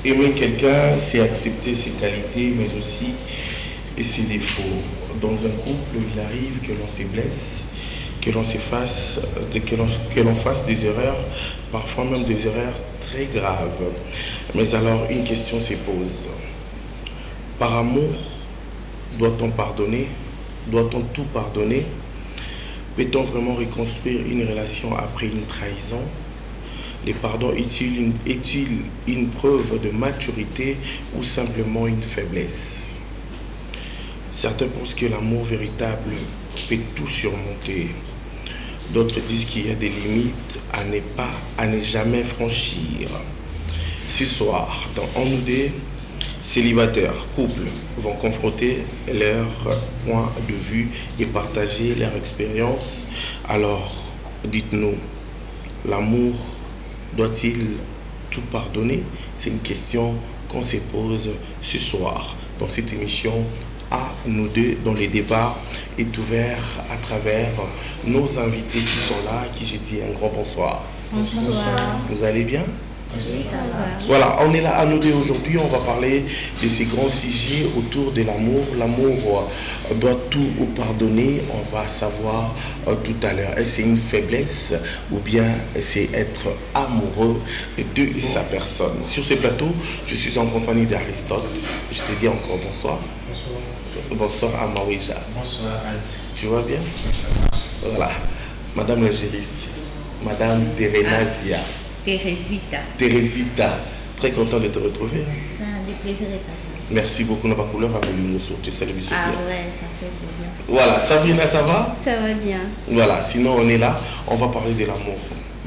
Aimer quelqu'un, c'est accepter ses qualités, mais aussi ses défauts. Dans un couple, il arrive que l'on se blesse, que l'on que l'on fasse des erreurs, parfois même des erreurs très graves. Mais alors, une question se pose. Par amour, doit-on pardonner? Doit-on tout pardonner? Peut-on vraiment reconstruire une relation après une trahison? Le pardon est-il une preuve de maturité ou simplement une faiblesse? Certains pensent que l'amour véritable peut tout surmonter. D'autres disent qu'il y a des limites à ne jamais franchir. Ce soir, dans On nous dit, célibataires, couples vont confronter leurs points de vue et partager leur expérience. Alors, dites-nous, l'amour doit-il tout pardonner? C'est une question qu'on se pose ce soir dans cette émission à nous deux, dont le débat est ouvert à travers nos invités qui sont là, à qui je dis un grand bonsoir. Bonsoir. Vous allez bien? Oui, ça va. Voilà, on est là à nous deux aujourd'hui. On va parler de ces grands sujets autour de l'amour. L'amour doit tout pardonner. On va savoir tout à l'heure. Est-ce c'est une faiblesse ou bien c'est être amoureux de sa personne? Sur ce plateau, je suis en compagnie d'Aristote. Je te dis encore bonsoir. Bonsoir. Bonsoir à Maouija. Bonsoir Alt. Tu vas bien? Ça marche. Voilà. Madame la juriste, Madame Terenazia. Thérésita, très content de te retrouver. Le plaisir est partagé. Merci beaucoup, n'a pas couleur avec nous sur tes services. Ah ouais, ça fait plaisir. Voilà, Sabrina, ça va? Ça va bien. Voilà, sinon on est là, on va parler de l'amour.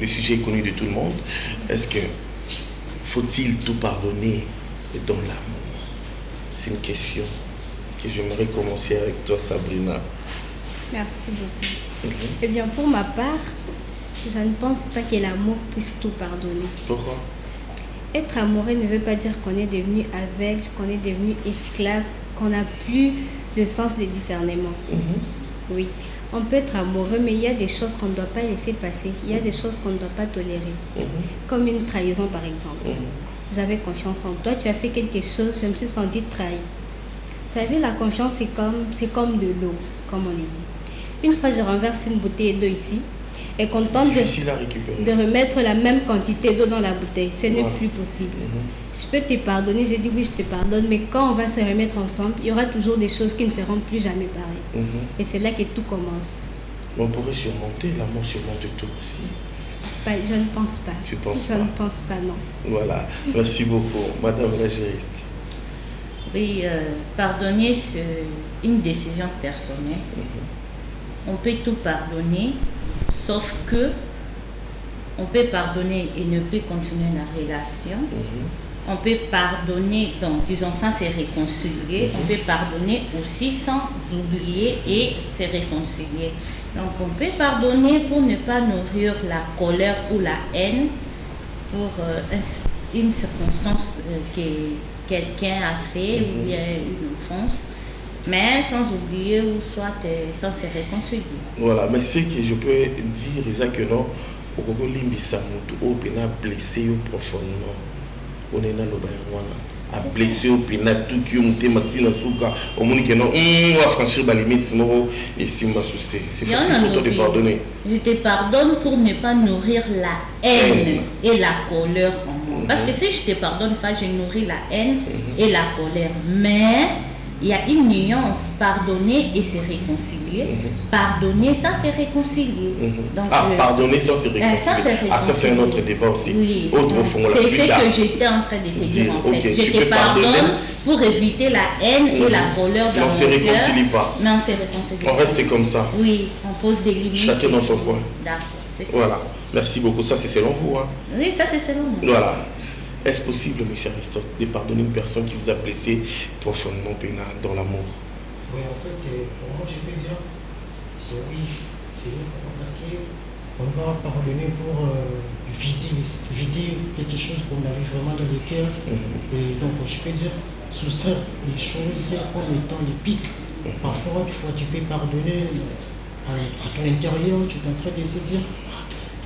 Le sujet est connu de tout le monde. Est-ce que faut-il tout pardonner dans l'amour? C'est une question que j'aimerais commencer avec toi, Sabrina. Merci beaucoup. Eh bien, pour ma part, je ne pense pas que l'amour puisse tout pardonner. Pourquoi? Être amoureux ne veut pas dire qu'on est devenu aveugle, qu'on est devenu esclave, qu'on n'a plus le sens de discernement. Oui, on peut être amoureux, mais il y a des choses qu'on ne doit pas laisser passer. Il y a des choses qu'on ne doit pas tolérer. Comme une trahison, par exemple. J'avais confiance en toi, tu as fait quelque chose, je me suis sentie trahie. Vous savez, la confiance, c'est comme de l'eau, comme on dit. Une fois, je renverse une bouteille d'eau ici, et qu'on tente de remettre la même quantité d'eau dans la bouteille. Ce n'est plus possible. Je peux te pardonner, j'ai dit oui, je te pardonne, mais quand on va se remettre ensemble, il y aura toujours des choses qui ne seront plus jamais pareilles. Et c'est là que tout commence. Mais on pourrait surmonter, l'amour surmonte tout aussi. Je ne pense pas. Tu penses je pas? ne pense pas, non. Voilà, merci beaucoup. Madame la juriste. Oui, pardonner, c'est une décision personnelle. On peut tout pardonner, sauf que on peut pardonner et ne plus continuer la relation. On peut pardonner, donc disons sans se réconcilier. On peut pardonner aussi sans oublier et se réconcilier. Donc on peut pardonner pour ne pas nourrir la colère ou la haine pour une circonstance que quelqu'un a fait ou bien une offense. Mais sans oublier ou soit sans se réconcilier. Voilà, mais ce que je peux dire, c'est que non, au Limbisa Moutou, on a blessé profondément. On est dans le bain, a blessé au pénat, tout qui ont été matin souka, au monde qui non, on va franchir la limite, et si on va soucier. C'est facile pour toi de pardonner. Je te pardonne pour ne pas nourrir la haine et la colère en moi. Parce que si je ne te pardonne pas, je nourris la haine et la colère. Mais il y a une nuance, pardonner et se réconcilier. Pardonner sans se réconcilier. Donc, pardonner sans se réconcilier. Ça c'est un autre débat aussi. Oui. Autre fond, c'est ce que j'étais en train de te dire en fait. Je te pardonne pour éviter la haine et la colère dans mon cœur. Mais on ne se réconcilie pas. Mais on se réconcilie. On reste comme ça. Oui, on pose des limites. Chacun dans son coin. D'accord, c'est ça. Voilà. Merci beaucoup. Ça c'est selon vous. Hein. Oui, ça c'est selon moi. Voilà. Est-ce possible, M. Aristote, de pardonner une personne qui vous a blessé profondément dans l'amour? Oui, en fait, pour moi, je peux dire, c'est oui. C'est oui, parce qu'on va pardonner pour vider quelque chose qu'on avait vraiment dans le cœur. Et donc, je peux dire, soustraire les choses comme étant des pics. Parfois, tu peux pardonner à ton intérieur, tu es en train de se dire,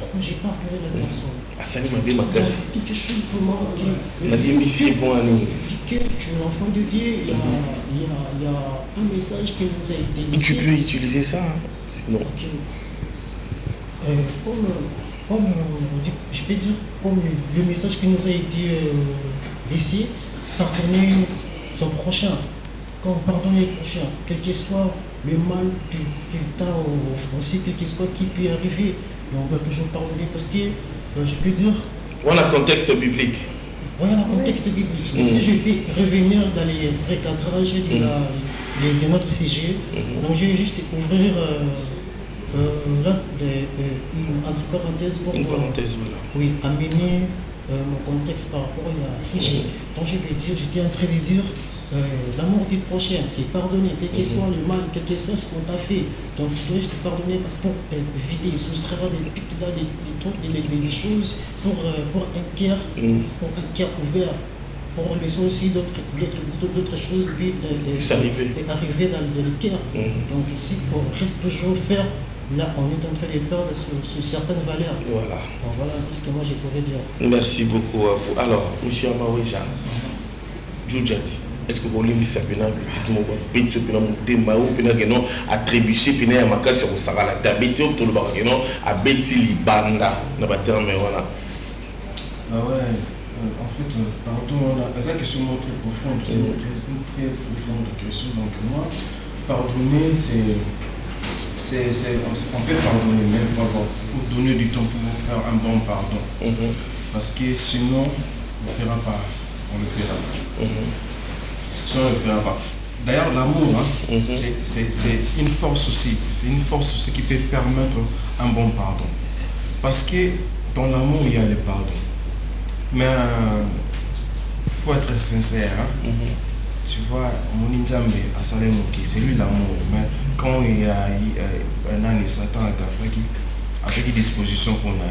pourquoi j'ai pas appelé la personne. Asani Mabé Il y a Makasi. quelque chose pour moi qui... Nadim Missi est bon à nous. Vu que tu es l'enfant de Dieu, il y a un message qui nous a été laissé. Tu peux utiliser ça, hein, sinon. Ok. Comme je peux dire, comme le message qui nous a été laissé, pardonner son prochain. Quand pardonner le prochain, quel que soit le mal qu'il t'a aussi, quel que soit qui peut arriver, et on doit toujours pardonner parce que je peux dire. On a un contexte biblique. Oui, on a un contexte biblique. Mais si je peux revenir dans les recadrages de notre sujet, donc je vais juste ouvrir entre parenthèses pour une parenthèse, voilà. Oui, amener mon contexte par rapport à sujet. Donc je vais dire, j'étais en train de dire l'amour du prochain, c'est pardonner, quel que soit le mal, quel que soit ce qu'on t'a fait. Donc tu dois te pardonner parce que pour éviter, soustraire des trucs, des choses pour un cœur ouvert, pour laisser aussi d'autres choses puis arriver dans le cœur. Donc ici, on reste toujours faire. Là, on est en train de perdre sur certaines valeurs. Voilà. Donc, voilà ce que moi je pourrais dire. Merci beaucoup à vous. Alors, M. Amaouéja, Djoudjat, est-ce que vous voulez savoir que vous avez fait à trébucher puis à ma sur le Sahara, à bêtir autour de Barageno, à bêtir Libanda, dans le terme, voilà. Ah ouais, en fait, pardon, c'est une question très profonde, c'est une très profonde question. Donc, moi, pardonner, on peut pardonner, mais il faut donner du temps pour faire un bon pardon. Parce que sinon, on ne fera pas. On ne le fera pas. Sinon, on ne le fera pas. D'ailleurs, l'amour, c'est une force aussi. C'est une force aussi qui peut permettre un bon pardon. Parce que dans l'amour, il y a le pardon. Mais il faut être sincère. Tu vois, mon Nzambe, c'est lui l'amour. Mais quand il y a un an et Satan avec les dispositions qu'on a,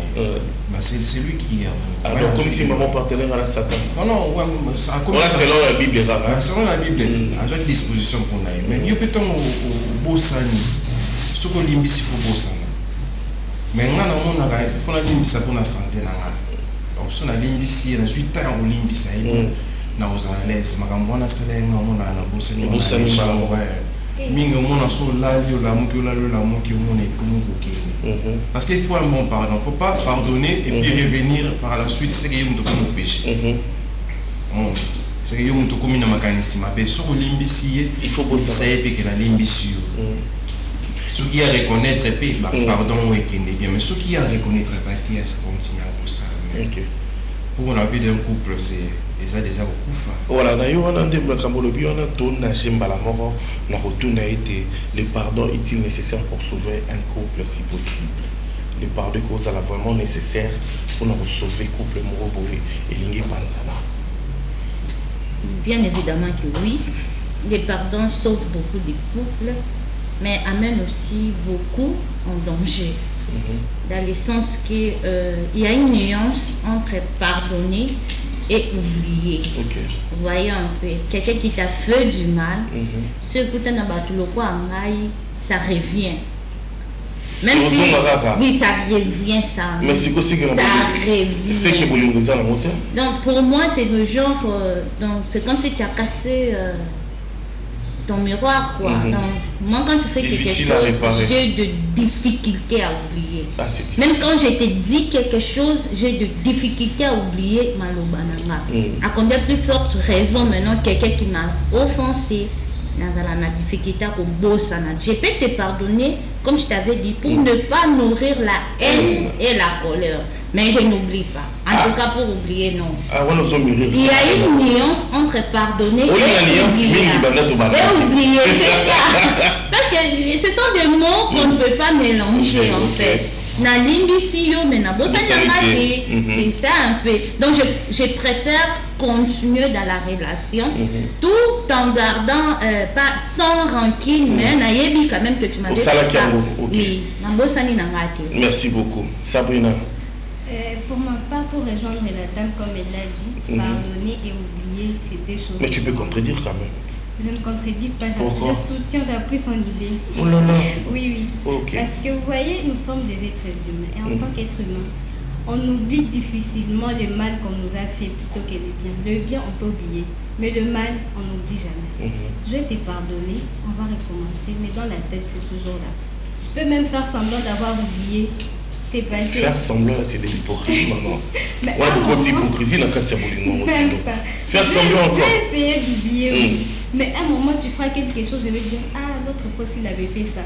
c'est lui qui est amour. Alors, comme si maman partenaire à la Satan. Non, ça a commencé. Selon la Bible, selon la Bible, avec les dispositions qu'on a. Mais il y a peut-être au beau sani. Ce qu'on limite, il faut beau sani. Mais on a limite ça pour la santé. Donc, si on a limite, il y a 8 ans au limite ça. Na uzalesi makambona selenga mona na buseni mingi mona so lali la muki mona ikumu. Parce qu'il faut un bon pardon, faut pas pardonner et puis revenir par la suite c'est que yom to comme péché. C'est que yom to comme na makanisi mabe so limbisi il faut bosser ça et puis que la limbisi ceux qui a reconnaître et pardon oui qui est bien mais ceux qui a reconnaître partie ça continue pour ça. Pour la vie d'un couple c'est déjà beaucoup. Voilà, le pardon est-il nécessaire pour sauver un couple si possible? Le pardon est vraiment nécessaire pour nous sauver le couple Moroboé et Lingé Panzana. Bien évidemment que oui. Le pardon sauve beaucoup de couples, mais amène aussi beaucoup en danger. Dans le sens qu'il y a une nuance entre pardonner et oublier. Voyons un peu, quelqu'un qui t'a fait du mal, ce que tu as ça revient. Même si, oui, ça revient, ça. Mais c'est aussi que ça revient. C'est que vous l'avez dans la montée. Donc pour moi, c'est le genre, c'est comme si tu as cassé ton miroir, quoi. Donc, moi, quand je fais quelque chose, j'ai de difficultés à oublier. Même quand je te dis quelque chose, j'ai de difficultés à oublier Malobananga. À combien plus forte raison maintenant, quelqu'un qui m'a offensé, dans la difficulté au bossana. Je peux te pardonner, comme je t'avais dit, pour ne pas nourrir la haine et la colère. Mais je n'oublie pas. En tout cas, pour oublier, non. Il y a une nuance entre pardonner et oublier. C'est ça. Parce que ce sont des mots qu'on ne peut pas mélanger, en fait. C'est ça un peu. Donc, je préfère continuer dans la relation tout en gardant, pas sans rancune, mais naïbi quand même que tu m'as dit ça. Oui. Merci beaucoup. Sabrina. Pour ma part, pour rejoindre la dame, comme elle l'a dit, pardonner et oublier, c'est deux choses. Mais tu peux contredire quand même. Je ne contredis pas, Pourquoi? je soutiens, j'appuie son idée. Oh là là. Oui, oui. Ok. Parce que vous voyez, nous sommes des êtres humains. Et en tant qu'être humain, on oublie difficilement le mal qu'on nous a fait plutôt que le bien. Le bien, on peut oublier. Mais le mal, on n'oublie jamais. Je vais te pardonner, on va recommencer. Mais dans la tête, c'est toujours là. Je peux même faire semblant d'avoir oublié. C'est passé. Faire semblant, là, c'est de l'hypocrisie, maman. Mais Ouais, à un beaucoup de moment- hypocrisie dans le cas de Saboulino. Même pas. Faire Je semblant vais encore. essayer d'oublier, oui. Mais à un moment, tu feras quelque chose, je vais dire, ah, l'autre fois, s'il avait fait ça,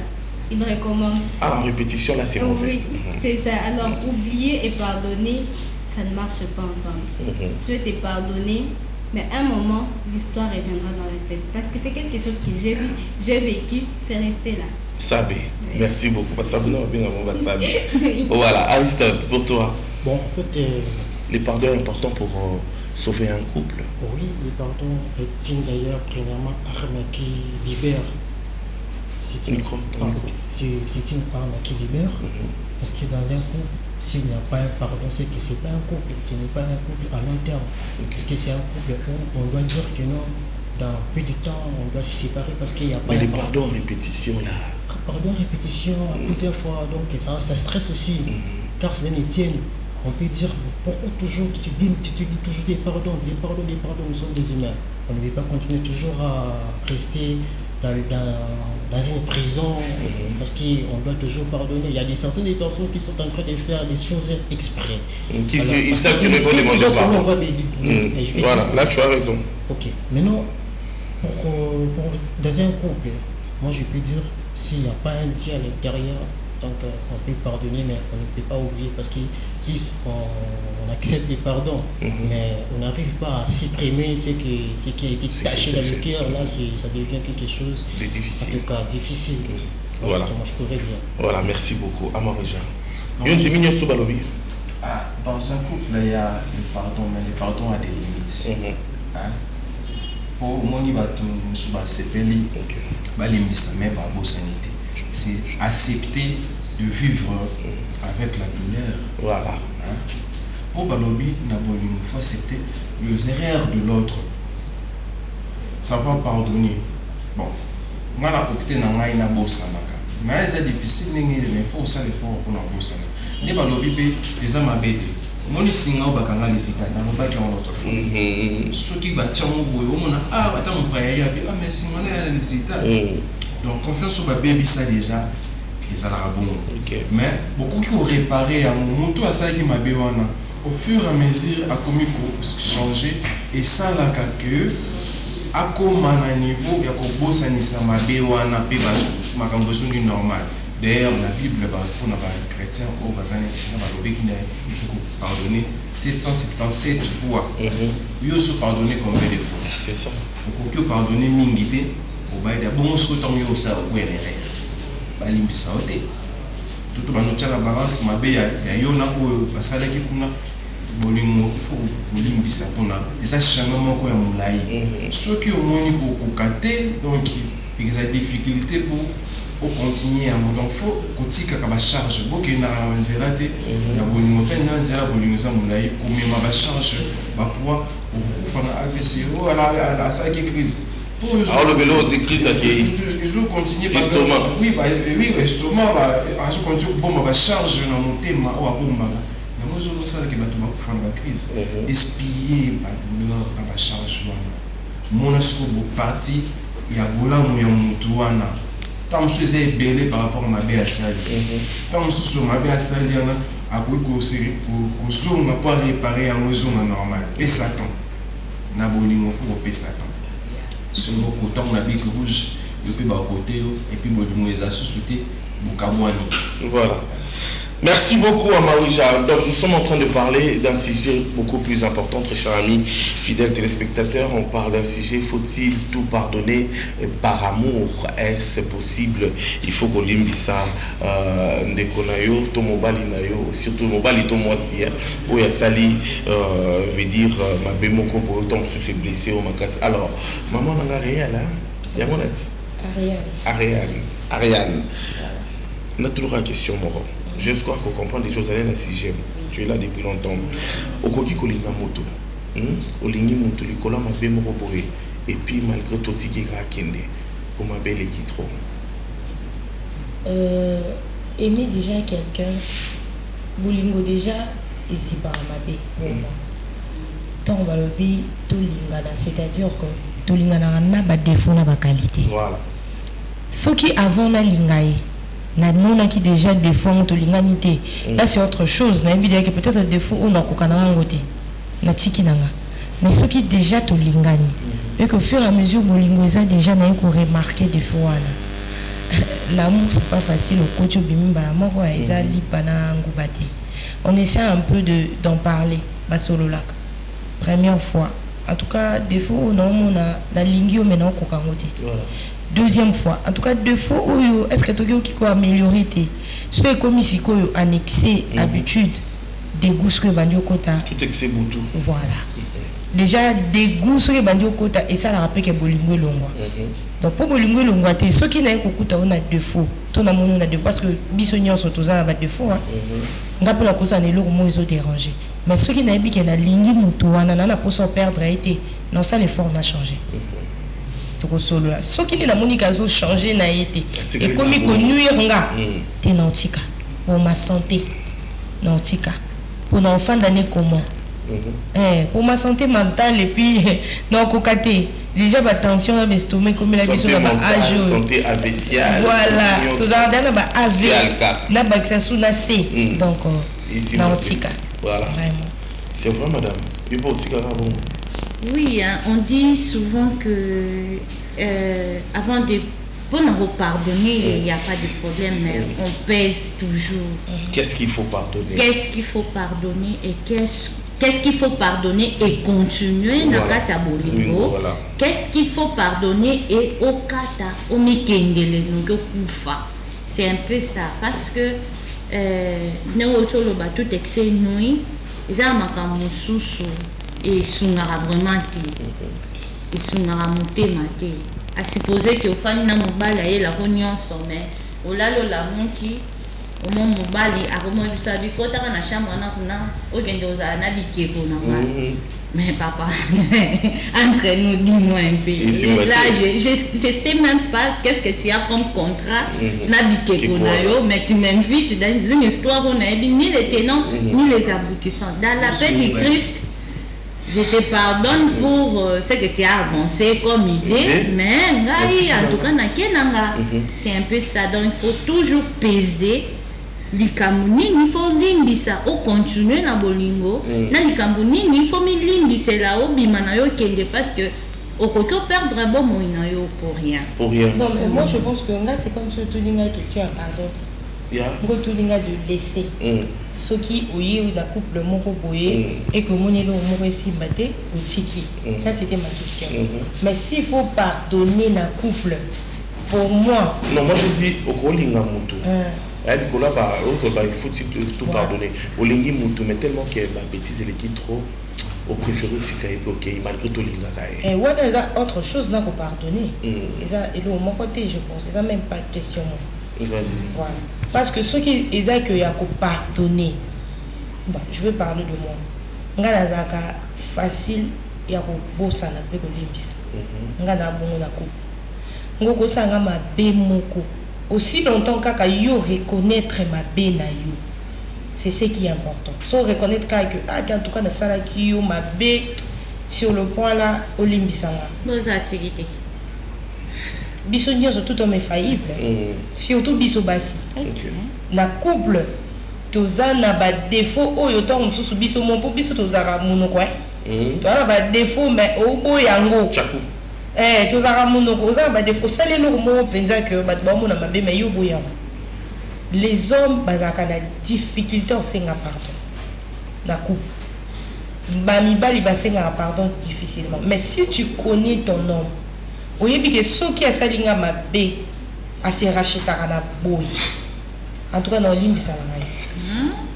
il recommence. Ah, en répétition, là, c'est mauvais. Oui, c'est ça. Alors, oublier et pardonner, ça ne marche pas ensemble. Je vais te pardonner, mais à un moment, l'histoire reviendra dans la tête. Parce que c'est quelque chose que j'ai vécu, c'est resté là. Sabé. Oui. Merci beaucoup. Sabino, bien avant, Sabé. Oui. Voilà, Aristide, pour toi, Bon, en fait, les pardons importants pour sauver un couple. oui, le pardon est une d'ailleurs, premièrement, arme qui libère. C'est une, Micro, ton pardon, micro. c'est une arme qui libère. Parce que dans un couple, s'il n'y a pas un pardon, c'est que ce n'est pas un couple. Ce n'est pas un couple à long terme. Parce que c'est un couple où on doit dire que non, dans peu de temps, on doit se séparer parce qu'il n'y a pas Mais un les pardon. pardons en répétition, là. Pardon, répétition, plusieurs fois, donc ça stresse aussi. Car c'est un Étienne. On peut dire, pourquoi toujours tu te dis toujours des pardons, nous sommes des humains. On ne veut pas continuer toujours à rester dans une prison parce qu'on doit toujours pardonner. Il y a certaines personnes qui sont en train de faire des choses exprès. Ils savent que ne vont demander pardon. Voilà, là tu as raison. Ok, maintenant, dans un couple, moi je peux dire, s'il n'y a pas un Dieu à l'intérieur, donc on peut pardonner, mais on ne peut pas oublier parce qu'on accepte des pardons, mais on n'arrive pas à supprimer ce qui a été taché dans le cœur. Là, ça devient quelque chose de difficile. En tout cas, difficile. Voilà. C'est ce que moi je pourrais dire. Voilà, merci beaucoup. Amareja. Dans un couple, il y a le pardon, mais le pardon a des limites. Hein? Pour moi, c'est accepter de vivre avec la douleur. Voilà. Hein? Pour Balobi, il faut accepter les erreurs de l'autre. Savoir pardonner. Bon, moi, je mais c'est difficile, mais il faut ça l'effort pour nous bosser. Les Balobi, les hommes abédés. Moi, je suis un peu de l'hésitation, je ne sais pas qui est l'autre fois. Ceux qui battent mon boy, mon frère, mais si on est l'hésitation. Donc, confiance au bébé, ça déjà, les alabons. Mais beaucoup qui ont réparé à mon moment, tout à ça qui m'a béwana, au fur et à mesure, a commis changer, et ça, là, que, à comment à niveau, il y a un beau sanissa m'a béwana, ma camboson du normal. D'ailleurs, la Bible, pour les chrétiens, il faut pardonner 777 fois. Il faut pardonner combien de fois? C'est ça. Il faut pardonner mingité. Bon, ce que tu as ça, oui, balimbisa ote tout banotala balance mabe ya yona oyo basalaki kuna bolimo faut bolimbisa pona eza changement moko ya mulai soki omoni kokate donc il y a des difficultés pour continuer à donc faut kotika ka ba charge boki na nzela te ya bolimo pe na nzela bolimo za mulai komema ba charge ba pouvoir fana AVC ou à ça qui crise. Alors le vélo de crise qui je continue par l'estomac. Oui, l'estomac va continue bon va charge dans mon thème ou à bomba. Mais moi je sais que va tout faire la crise. Espier par douleur dans la charge wana. Mon asko parti il y a bola mo ya mutu wana. Tant que c'est belé par rapport à ma belle salle. Tant que sur ma belle salle yana a ko série ko zone pas réparer en zone normal. Et Satan. Na bolimo faut pe Satan. Sur le côté on a bien rouge et puis bas côté et puis bon les associés voilà. Merci beaucoup Amaouija. Donc nous sommes en train de parler d'un sujet beaucoup plus important, très chers amis, fidèles téléspectateurs. On parle d'un sujet, faut-il tout pardonner par amour? Est-ce possible? Il faut qu'on limbisa ndekonayo, to mobali nayo, surtout mobali to moisi, pour y sali veut dire ma bémoko pour tomber sur ses blessés au makas. Alors, maman n'a rien là? Y'a mon Ariane. On a toujours une question, Moro. Je crois qu'on comprend des choses à la sixième. Tu es là depuis longtemps. Okoki kolinga moto. Olingi moto likola mabe moko boye. et puis malgré tout ce qui est rakende pour ma belle qui trop aimer déjà quelqu'un bolingo déjà ici par ma bé pour moi tant on va le dire tout lingana c'est-à-dire que tout lingana na ba défaut na ba qualité voilà ce qui avant na lingaye na mona qui déjà défaut to linganité là c'est autre chose na bien que peut-être défaut on a kokana ngote na tiki nanga mais ce qui déjà to lingani et qu'au fur et à mesure bolingo ça déjà na ko remarquer défaut là l'amour c'est pas facile au coach bimba la moko eza lipana ngubati on essaie un peu d'en parler basolo lak première fois en tout cas défaut non mona na lingio maintenant ko kangote voilà deuxième fois en tout cas défaut oyo est-ce que tokyo qui ko améliorer té ce comme ici ko annexer habitude des goûts que bandio kota tout excès boutou voilà déjà des goûts que bandio kota et ça la rappelle que bolingo longwa donc pour bolingo longwa té ce qui n'a ko kuta on a défaut ton amour on a défaut parce que biso nyonso toza ba défaut ngapela ko ça ne lo mo iso déranger mais ce qui n'a bi que na lingi mutu wana na pour s'en perdre a été non ça l'effort n'a changé toko solo là ce qui na monika zo changer na été et comme ko nuire nga té nautika pour ma santé nautika pour l'enfant d'année comment pour ma santé mentale et puis non cocaté déjà ma tension à l'estomac comme la biso na âge santé avesiale voilà tout ça dans ba AV na ba ça sous na C donc nautica voilà vraiment c'est vrai madame il faut tika bon oui hein, on dit souvent que avant de pour nous pardonner, il n'y a pas de problème, mais on pèse toujours. Qu'est-ce qu'il faut pardonner? Qu'est-ce qu'il faut pardonner et qu'est-ce qu'il faut pardonner et continuer dans kata bolingo? Voilà. Qu'est-ce qu'il faut pardonner et au kata au mikendele no kufa? C'est un peu ça parce que neocholo ba tout excès nuit, ils ont makambo susu et sungara vraiment ti. Et sungara motema te. À supposer que au fan na mobali ayela ko nyonso mais olalo la monki au moment mobali akomo du sa du kota na chambre na kuna ogende oza na bikeko na mais papa entre nous dis-moi un peu et là je sais même pas qu'est-ce que tu as comme contrat na bikeko na yo mais tu m'invites dans une histoire on a ni les tenants ni les aboutissants dans la paix du Christ. Je te pardonne pour ce que tu as avancé comme idée, mais en tout cas, c'est un peu ça. Donc, il faut toujours peser. Il faut limbisa au continuer na bolingo. Na likamuni, il faut limbisa là au bimanayo kende parce que au coco perdre bon moinayo pour rien. Pour rien. Non, mais moi je pense que c'est comme ce tout l'inga question à pardon. Ngo tout l'inga de laisser. Ce qui oye ou la couple moko boye et que mon élo moko si batté ou tiki. Ça c'était ma question. Mais s'il faut pardonner la couple pour moi. Non, moi je dis au kolinga mutu. Il faut tout pardonner. Olingi mutu mais tellement que la bêtise elle est trop au préféré OK malgré tout l'inga. Et ouais ça autre chose là pour pardonner. Et ça et de mon côté je pense ça même pas de question. Vas-y. Voilà. Parce que ceux qui disent qu'il y a qu'à pardonner, bon, je vais parler de moi. Nga zaka facile ya ko bossa na pe ko limbisa. Nga na bongo na ko. Ngoko sanga ma be moko. Aussi longtemps kaka yo reconnaître ma be na yo. C'est ce qui est important. So reconnaître que en tout cas na sala ki yo ma be sur le point là au limbisa nga. Nos activités. Biso nyonso tout homme est faillible. Surtout biso basi. Na couple toza na ba défaut oyo to mususu biso mon po biso tozaka munoko to na ba défaut mais obo yango chaku tozaka munoko oza ba défaut sale lo mo penza que ba ba mona mabe mais yo boya. Les hommes bazaka na difficulté au senga pardon. Na couple ba mibali ba senga pardon difficilement. Mais si tu connais ton homme oyebi que ce qui a salinga mabe a se racheter na boy. En tout cas dans limbisa na.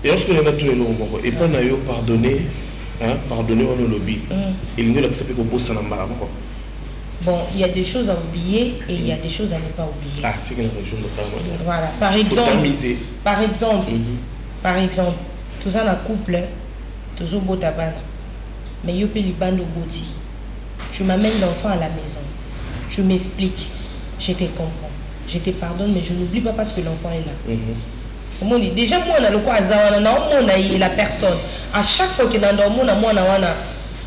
Et lorsque on a tout le monde et pas na yo pardonner pardonner on le lobby. Il nous l'accepte que bossa na mbara moko. Bon, il y a des choses à oublier et il y a des choses à ne pas oublier. Ah, c'est une région de travail. Voilà, par exemple, tout ça na couple, toujours beau tabac. Mais yo pe libando boti. tu m'amènes l'enfant à la maison, tu m'expliques, je te comprends, je te pardonne, mais je n'oublie pas parce que l'enfant est là. Déjà, moi, on a le quoi, la personne, à chaque fois qu'il y a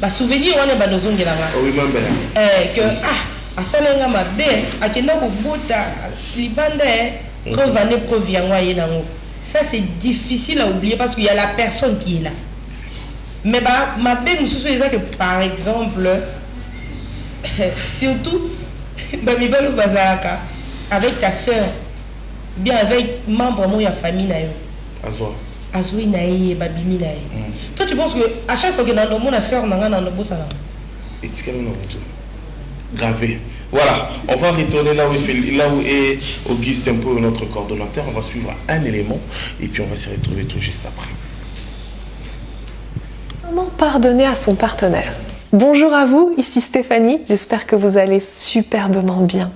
un souvenir, on a besoin de que, à Salenga, ma belle, à Kena, au bout, Libanda, revenez, proviens, ça, c'est difficile à oublier parce qu'il y a la personne qui est là. Mais ma belle, je suis que par exemple, surtout, avec ta soeur, bien avec membre de la famille, Azoui naïe, babimi naïe. Toi, tu penses que à chaque fois que dans le monde, la soeur n'a pas de beau salon. Gravé. Voilà, on va retourner là où est Auguste, un peu notre coordonnateur. On va suivre un élément et puis on va se retrouver tout juste après. Comment pardonner à son partenaire? Bonjour à vous, ici Stéphanie, j'espère que vous allez superbement bien.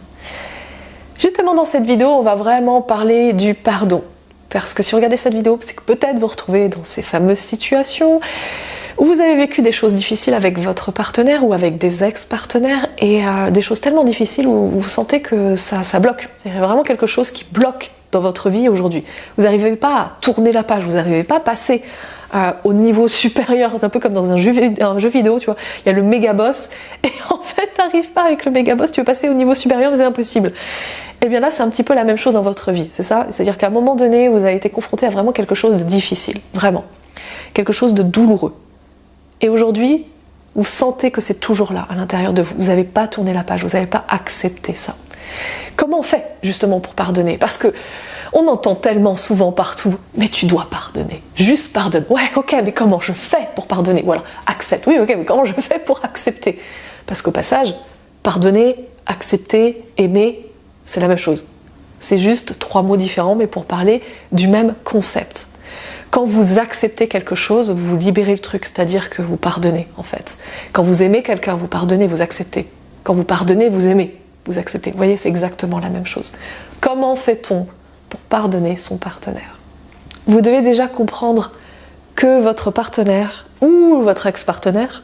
Justement dans cette vidéo, on va vraiment parler du pardon. Parce que si vous regardez cette vidéo, c'est que peut-être vous vous retrouvez dans ces fameuses situations où vous avez vécu des choses difficiles avec votre partenaire ou avec des ex-partenaires et des choses tellement difficiles où vous sentez que ça bloque. C'est vraiment quelque chose qui bloque dans votre vie aujourd'hui. Vous n'arrivez pas à tourner la page, vous n'arrivez pas à passer au niveau supérieur. C'est un peu comme dans un jeu vidéo, tu vois. Il y a le méga boss et en fait, tu n'arrives pas avec le méga boss, tu veux passer au niveau supérieur, mais c'est impossible. Et bien là, c'est un petit peu la même chose dans votre vie, c'est ça? C'est-à-dire qu'à un moment donné, vous avez été confronté à vraiment quelque chose de difficile, vraiment. Quelque chose de douloureux. Et aujourd'hui, vous sentez que c'est toujours là, à l'intérieur de vous. Vous n'avez pas tourné la page, vous n'avez pas accepté ça. Comment on fait, justement, pour pardonner? Parce que on entend tellement souvent partout, mais tu dois pardonner. Juste pardonne. Ouais, ok, mais comment je fais pour pardonner? Voilà, accepte. Oui, ok, mais comment je fais pour accepter? Parce qu'au passage, pardonner, accepter, aimer, c'est la même chose. C'est juste 3 mots différents, mais pour parler du même concept. Quand vous acceptez quelque chose, vous libérez le truc, c'est-à-dire que vous pardonnez, en fait. Quand vous aimez quelqu'un, vous pardonnez, vous acceptez. Quand vous pardonnez, vous aimez, vous acceptez. Vous voyez, c'est exactement la même chose. Comment fait-on pour pardonner son partenaire? Vous devez déjà comprendre que votre partenaire ou votre ex-partenaire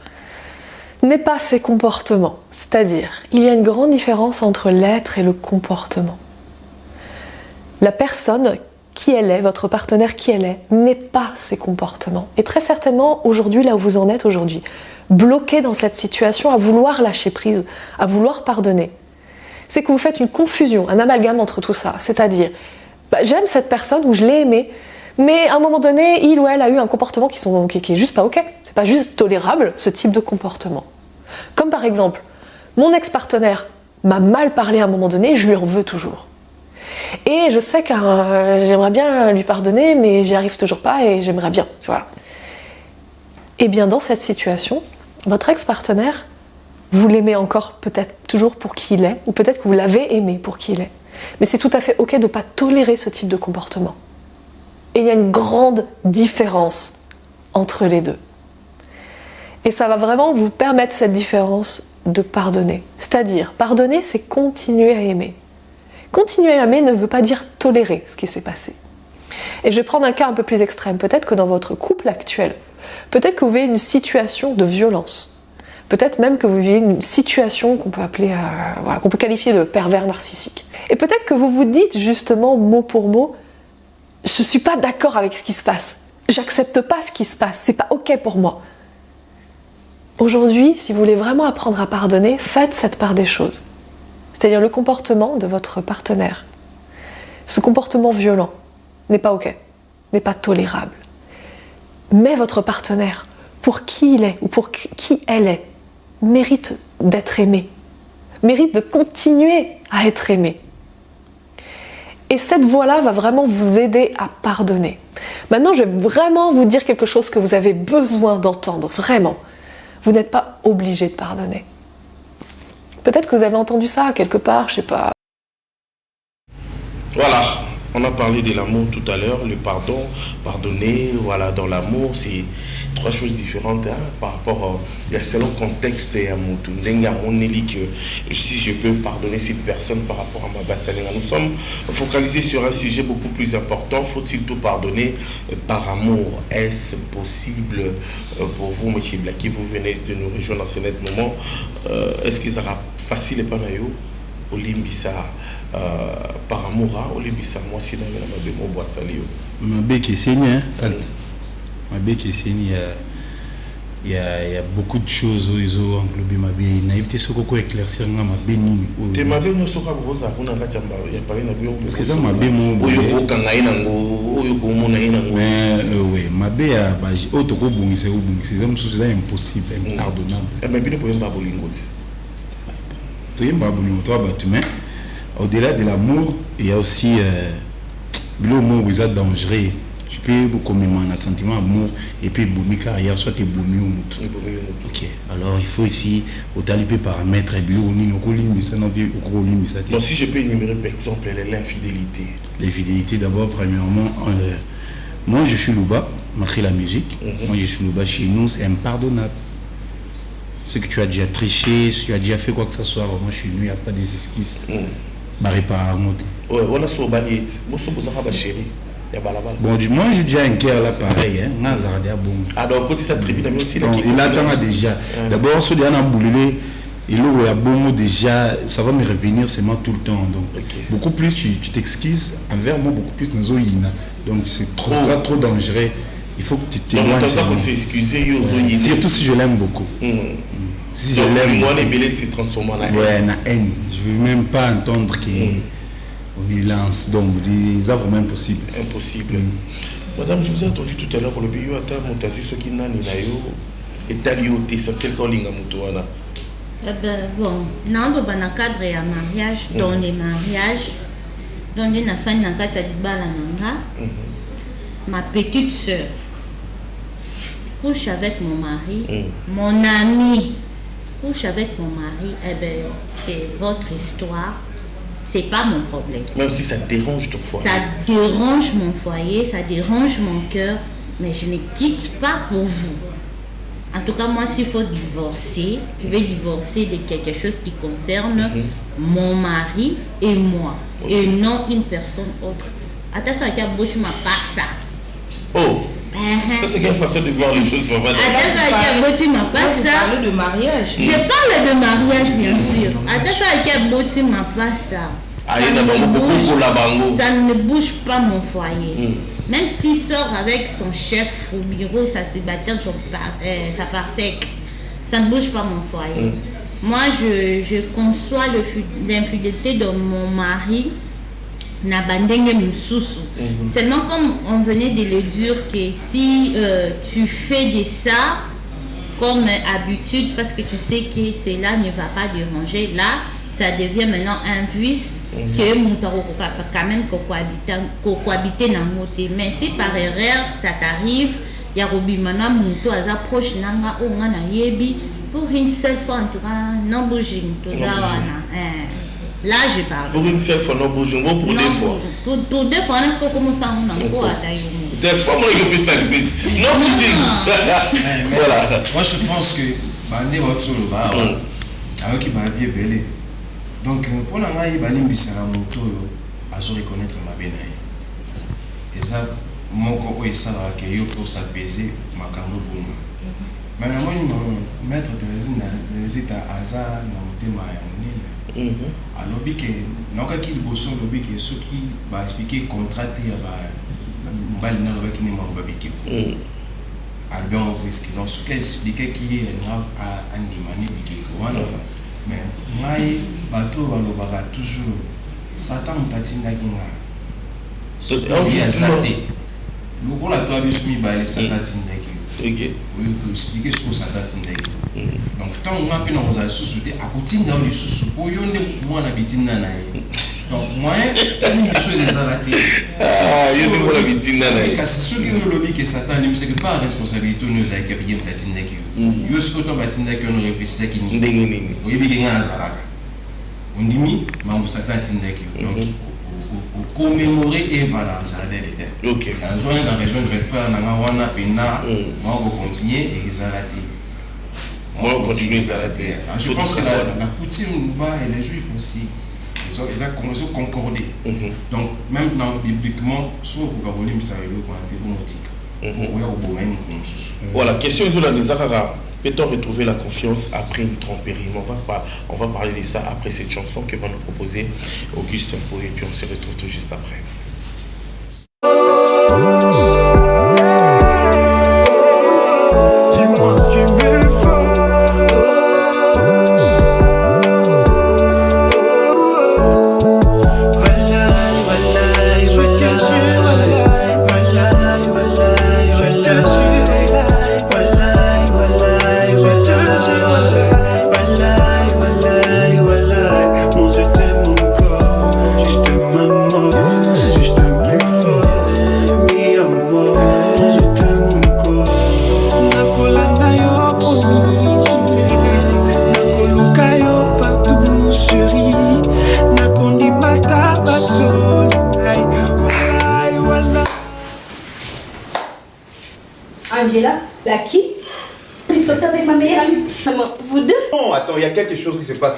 n'est pas ses comportements. C'est-à-dire, il y a une grande différence entre l'être et le comportement. La personne qui elle est, votre partenaire qui elle est, n'est pas ses comportements. Et très certainement, aujourd'hui, là où vous en êtes aujourd'hui, bloqué dans cette situation à vouloir lâcher prise, à vouloir pardonner, c'est que vous faites une confusion, un amalgame entre tout ça. C'est-à-dire, j'aime cette personne ou je l'ai aimée, mais à un moment donné, il ou elle a eu un comportement qui est juste pas ok. C'est pas juste tolérable, ce type de comportement. Comme par exemple, mon ex-partenaire m'a mal parlé à un moment donné, je lui en veux toujours. Et je sais que j'aimerais bien lui pardonner, mais j'y arrive toujours pas et j'aimerais bien, tu vois. Et bien dans cette situation, votre ex-partenaire, vous l'aimez encore peut-être toujours pour qui il est, ou peut-être que vous l'avez aimé pour qui il est. Mais c'est tout à fait ok de ne pas tolérer ce type de comportement. Et il y a une grande différence entre les deux. Et ça va vraiment vous permettre cette différence de pardonner. C'est-à-dire, pardonner, c'est continuer à aimer. Continuer à aimer ne veut pas dire tolérer ce qui s'est passé. Et je vais prendre un cas un peu plus extrême. Peut-être que dans votre couple actuel, peut-être que vous vivez une situation de violence. Peut-être même que vous vivez une situation qu'on peut appeler, qu'on peut qualifier de pervers narcissique. Et peut-être que vous vous dites justement mot pour mot, je ne suis pas d'accord avec ce qui se passe. J'accepte pas ce qui se passe. C'est pas ok pour moi. Aujourd'hui, si vous voulez vraiment apprendre à pardonner, faites cette part des choses. C'est-à-dire le comportement de votre partenaire. Ce comportement violent n'est pas ok, n'est pas tolérable. Mais votre partenaire, pour qui il est ou pour qui elle est, mérite d'être aimé, mérite de continuer à être aimé. Et cette voie-là va vraiment vous aider à pardonner. Maintenant, je vais vraiment vous dire quelque chose que vous avez besoin d'entendre, vraiment. Vous n'êtes pas obligé de pardonner. Peut-être que vous avez entendu ça quelque part, je sais pas. Voilà, on a parlé de l'amour tout à l'heure, le pardon, pardonner, voilà, dans l'amour, c'est trois choses différentes hein, par rapport à selon contexte et à mon si je peux pardonner cette personne par rapport à ma bassalinga. Nous sommes focalisés sur un sujet beaucoup plus important. Faut-il tout pardonner par amour? Est-ce possible pour vous, M. Blackie, vous venez de nous rejoindre dans ce net moment? Est-ce qu'il sera facile et pas naïo au limbisa par amour au limbisa moi si dans la mabemo boissalio ma beke seigneur ma beke seigneur il y a beaucoup de choses où ils ont englobé ma bé na été ce qu'on éclaircir nga ma béni te ma bé no soka boza kuna ngachamba ya parler na bio parce que ça ma bé mo oyo kanga ina ngo oyo ko mona ina ngo oui ma bé ya ba auto ko bungise ko bungise ça c'est impossible impardonnable mais bien pour yemba bolingo to yemba bolingo to ba tu mais au-delà de l'amour, il y a aussi le mot où ils sont dangereux. Tu peux commémorer un sentiment d'amour et puis boumi carrière, soit tu boumi ou moutou. Ok, alors il faut ici, au talibé paramètres, et donc si je peux énumérer par exemple l'infidélité. L'infidélité d'abord, premièrement, moi je suis Louba, malgré la musique, moi je suis Louba chez nous, c'est impardonnable. Ce que tu as déjà triché, si tu as déjà fait quoi que ce soit, moi je suis nu, il n'y a pas des esquisses. Bon, moi j'ai déjà un cœur là pareil, hein. Ah donc côté ça tribune aussi là. Il attend déjà. D'abord sur les boulé, il y a bon déjà, ça va me revenir seulement tout le temps. Donc beaucoup plus tu t'excuses envers moi, beaucoup plus nous yina. Donc c'est trop dangereux. Il faut que tu témoignes. Surtout si je l'aime beaucoup. Si je l'aime, moi les bélés se transforment en haine. Ouais, en haine. Je veux même pas entendre qu'on y lance. Donc, des œuvres même impossibles. Impossible. Madame, je vous ai entendu tout à l'heure pour le pays, à ce qui n'a ni nayo, et talio, t'es censé qu'on l'inga moutouana. Bon, dans le cadre et mariage, dans les mariages, dans une affaire dans ma petite soeur couche avec mon mari, mon ami couche avec mon mari, eh bien, c'est votre histoire, c'est pas mon problème. Même si ça dérange ton foyer. Ça dérange mon foyer, ça dérange mon cœur, mais je ne quitte pas pour vous. En tout cas, moi, s'il faut divorcer, je vais divorcer de quelque chose qui concerne mon mari et moi, et non une personne autre. Attention, il y a beaucoup de pas ça. Oh! Ça, c'est une façon de voir les choses. Attention, pas ça. Parler de mariage. Je parle de mariage, bien sûr. Attention, pas ça. Ça ne bouge pas mon foyer. Même s'il sort avec son chef au bureau, ça se battait ça part sec. Ça ne bouge pas mon foyer. Moi, je conçois l'infidélité de mon mari. Seulement comme on venait de le dire que si tu fais de ça comme habitude parce que tu sais que cela ne va pas déranger, là ça devient maintenant un vice que mon quand même cohabiter dans mon côté. Mais si par erreur ça t'arrive, il y a Robimana Mouto à approche nanga ou ngana yebi pour une seule fois en tout cas non bouger tout ça. Là, je parle. Pour une seule fois, non, pour deux fois. Pour deux fois, on a commencé à quoi c'est pas moi qui fais ça, non, voilà. Moi, je pense que Bande va tout le bar, alors qu'il va bien belé. Donc, pour la maille, Bande Bissara Moto, à se reconnaître ma bénaï. Et ça, mon corps est ça, pour s'apaiser, ma cano boum. Mais moi, maître Thérésine, n'hésite à hasard, dans le thème. Alors, non qu'il y a lobby que ceux qui va expliquer contraté à Balina qui n'est pas babiqué. Alors, donc ce qui expliquait qui est à animer mais moi bateau va toujours Satan tatina kinga. Ce qui est Satan. Le rôle à toi bismi balé Satan tineki. Oui, pour expliquer ce que Satan tineki. Donc, tant qu'on a pu nous associer à côté dans les sous pour y aller moi la bitine nanaï. Donc, moi, il me suis désabaté. Ah, il me suis la bitine nanaï. Parce que ceux qui ont le lobby que Satan ne sait pas responsabilité nous a été payé peut-être tineki. Yo ce que ton batine qui on réfléchit qui ni. Oui, bien que ngana zaraka. On dit mi, mais on Satan tineki. Donc, commémorer Eva dans le jardin d'Éden. Ok. Un jour, dans la région de Réfère, on a Pina, on va continuer et ils arrêtent. On va continuer à arrêter. Je pense que la coutume et les juifs aussi, ils ont concordé. Donc, même bibliquement, soit vous avez ça voilà, question de la Nizarara. Peut-on retrouver la confiance après une tromperie? On va parler de ça après cette chanson que va nous proposer Augustin Poe et puis on se retrouve tout juste après. Dis-moi ce qu'il me faut. Angela, la qui? Il faut avec ma meilleure amie. Maman, vous deux? Non, attends, il y a quelque chose qui se passe.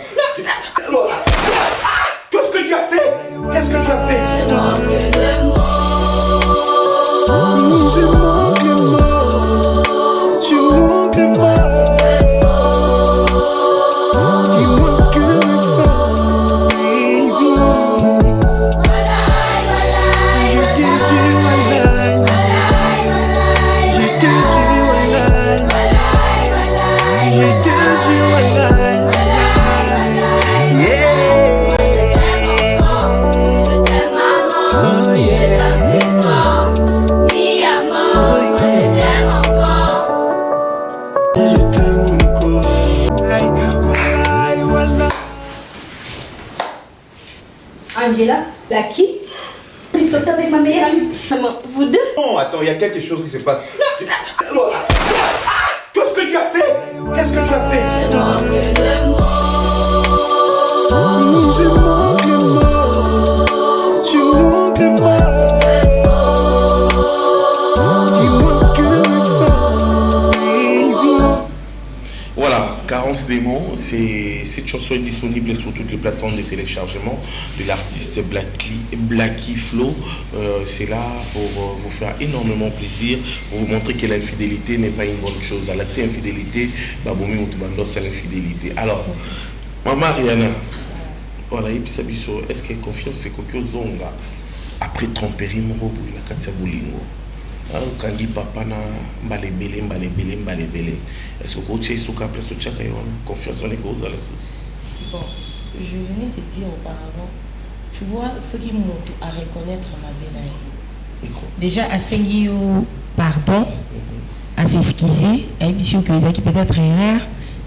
Qu'est-ce que tu as fait? Qu'est-ce que tu as fait? Angela, la qui? Il faut avec ma meilleure amie. Maman, vous deux? Non, attends, il y a quelque chose qui se passe. Qu'est-ce que tu as fait? Qu'est-ce que tu as fait? Voilà, Carence Démon, cette chanson est disponible sur toutes les plateformes de téléchargement de l'artiste Blacky Flow. C'est là pour vous faire énormément plaisir, pour vous montrer que l'infidélité n'est pas une bonne chose. À l'accès infidélité, c'est l'infidélité. Alors, Maman Rihanna, voilà, est-ce que confiance c'est quelque chose après tromperie morobo la katia bolingo? Kangi papa na balebele. Est-ce que tu es sur la place de Tchaka? Confiance en les causes à la source. Bon, je venais te dire auparavant, tu vois ce qui montre à reconnaître ma vie. Déjà, à Sengio, pardon, à s'excuser, à émission que les qui peut-être erreur,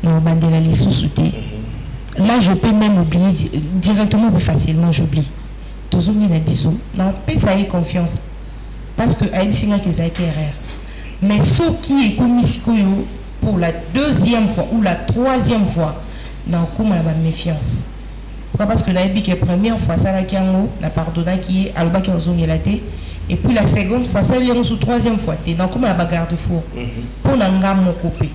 non, bandela les sous-soutés. Là, je peux même oublier directement plus facilement, j'oublie. Tous les gens n'ont pas ça confiance. Parce que Aïbisi n'a que ça erreur. Mais ce qui est commis pour la deuxième fois ou la troisième fois, n'a comme la méfiance. Pourquoi? Parce que Aïbisi la première fois, ça n'a pardonné qui est à l'obak et puis la seconde fois, ça l'est sous troisième fois, tu n'a comme la bagarre de four. Pour n'anga mon copé.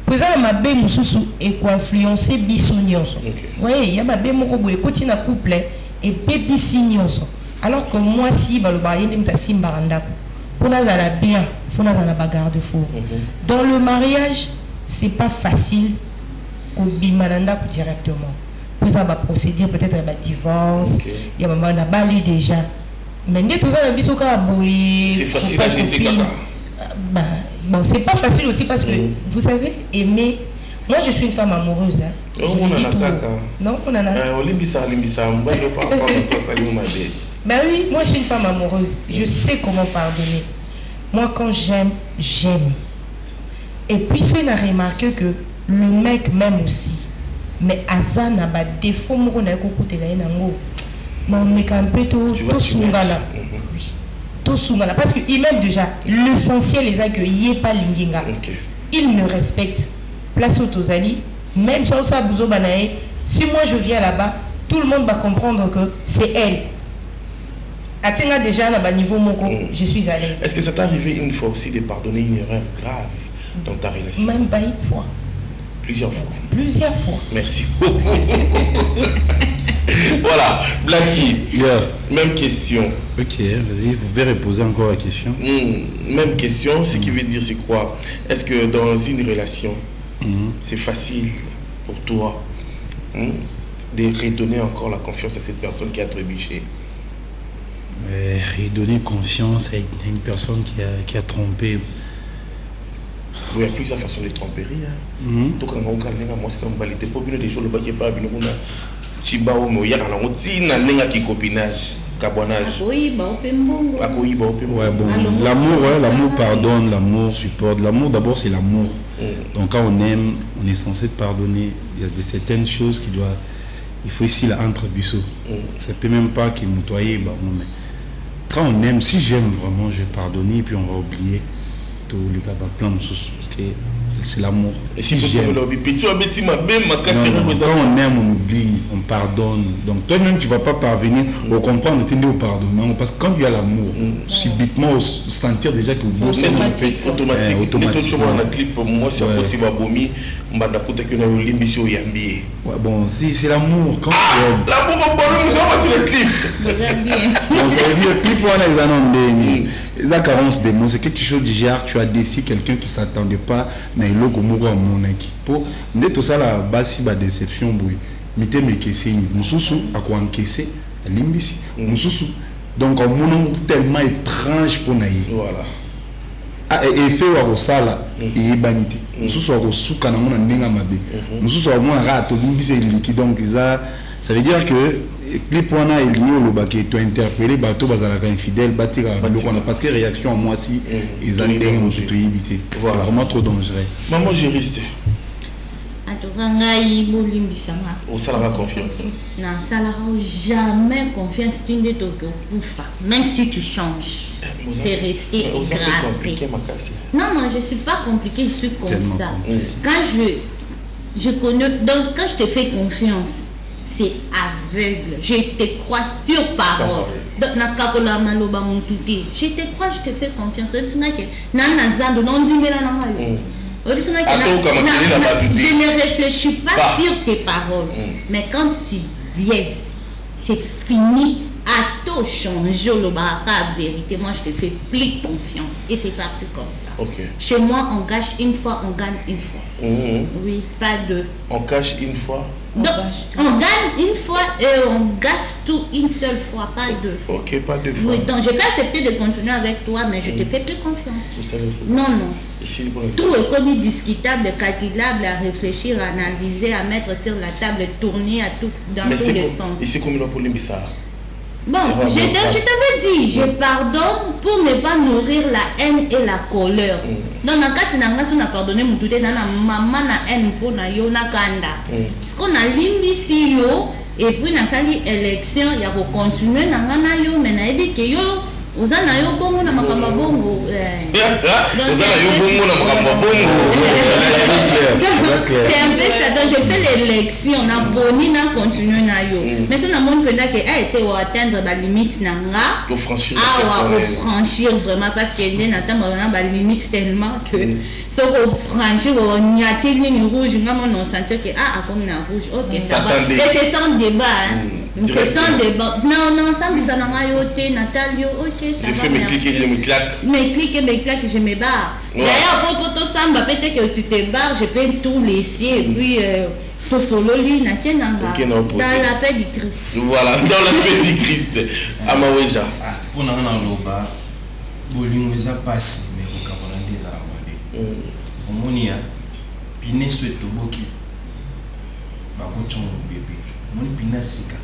Pour ça, ma bé moussou et quoi influencer bisougnonso. Vous voyez, il y a ma bé mon robot et continue à couple et bébé signonso. Alors que moi, si le barrière de Simbaranda, pour nous aller bien, il faut nous aller bagarre de four. Dans le mariage, c'est pas facile qu'on bimananda directement. Pour ça, va procéder peut-être à un divorce, il y a un balai déjà. Mais dès tout ça, c'est facile à jeter caca. Bon, c'est pas facile aussi parce que vous savez, aimer. Moi, je suis une femme amoureuse. Hein. Non, on en a. Ben oui, moi je suis une femme amoureuse. Je sais comment pardonner. Moi, quand j'aime, j'aime. Et puis, on a remarqué que le mec m'aime aussi. Mais Asa n'a pas de défaut. Moi, on a écouté la nango. Mais on met un peu tout sungala. Tout sungala. Parce qu'il m'aime déjà. L'essentiel est que il n'y ait pas linginga. Il me respecte. Place au Tozali. Même sans ça, si moi je viens là-bas, tout le monde va comprendre que c'est elle. Atinga déjà à niveau moko, je suis à l'aise. Est-ce que ça t'est arrivé une fois aussi de pardonner une erreur grave dans ta relation? Même pas une fois. Plusieurs fois. Plusieurs fois. Merci beaucoup. Voilà, Blacky, même question. Ok, vas-y, vous pouvez reposer encore la question. Même question, ce qui veut dire c'est quoi? Est-ce que dans une relation, c'est facile pour toi de redonner encore la confiance à cette personne qui a trébuché? Redonner confiance à une personne qui a trompé. Il y a plusieurs façons de tromperie. Donc, quand on a moi, c'est un balité pour une des choses, le bac est pas bien. Chibao moya na ngoti na nenga ki copinage cabonage. Oui, bah opembongo. Ouais, bon, l'amour pardonne, l'amour supporte. L'amour d'abord c'est l'amour. Donc quand on aime, on est censé pardonner. Il y a certaines choses qui doivent, il faut ici la entre bisous. Ça peut même pas qu'il nous toye, bah non, mais quand on aime, si j'aime vraiment, je vais pardonner et puis on va oublier tous les gars plein de choses parce que c'est l'amour. Si j'aime. Quand on aime, on oublie, on pardonne. Donc toi-même, tu ne vas pas parvenir au comprendre et au pardonner. Parce que quand il y a l'amour, subitement, sentir déjà que vous c'est automatique. Moi, c'est ouais, bon, si c'est l'amour. Quand l'amour, tu le clip. Ça veut dire clip, on a la carence des mots, c'est quelque chose du genre, tu as décidé quelqu'un qui ne s'attendait pas, mais il a mon équipe. Pour tout ça, la base, la déception, mité me caissé, Moussoussou, à quoi encaisser, à l'imbécile. Moussoussou. Donc, on est tellement étrange pour naïe. Voilà. Et fait au sala et banité. Moussoussou, au souka, on a nenga mabe. Moussoussou, on a rato, l'imbécile liquide. Donc, ça veut dire que les points là, il n'y a pas de tu interpellé, bateau bazalaka infidèle, parce que réaction à moi si ils ont des éviter. Voilà, vraiment trop dangereux. Maman juriste. Au salara confiance. Non, salara jamais confiance. Même si tu changes, c'est resté grave. Non, je suis pas compliqué, je suis comme ça. Quand je connais, donc quand je te fais confiance, c'est aveugle. Je te crois sur parole. Je te crois, je te fais confiance. Je ne réfléchis pas sur tes paroles. Mais quand tu biaises, c'est fini. À tout changer le baraka vérité. Moi, je te fais plus confiance. Et c'est parti comme ça. Chez moi, on gâche une fois, on gagne une fois. Oui, pas deux. On cache une fois. Donc, on gagne une fois et on gâte tout une seule fois, pas deux fois. Ok, pas deux fois. Oui, donc je peux accepter de continuer avec toi, mais je te fais plus confiance. Non. Tout est connu, discutable, calculable, à réfléchir, à analyser, à mettre sur la table, tourner à tout, dans tous les sens. Et c'est comme pour les bizarres. Bon, je t'avais dit, je pardonne pour ne pas nourrir la haine et la colère. Donc, dans le cas où on a pardonné, on a maman na haine pour na yo na kanda. Parce qu'on a limbi yo et puis na sali élection, il y a continuer na ngana yo, mais na ebi ke yo. Vous en avez eu bon na makamba bongo. C'est un peu ça. Donc je fais l'élection, na boni na continuer na yo. Mais si on a montré que a été au atteindre la limite nanga. Pour franchir. Franchir vraiment parce que n'a atteindre la limite tellement que si on franchir on y a une rouge, on sentir que comme na rouge. OK, ça va. Et c'est sans débat. C'est sans débat. Non, ça me ça n'a yo té Natalio. OK. Ça je fais mes clics et je me claque. Mes clics et mes claques, je me barre. D'ailleurs, pour tout ça, peut-être que tu te barres, je peux tout laisser. Et puis, tout solo, dans la paix du Christ. Voilà, dans la paix du Christ. Amaweja. Pour nous, on a passé, mais on a des armes. On a piné ce toboki. Bakochon bébé. On a piné sika.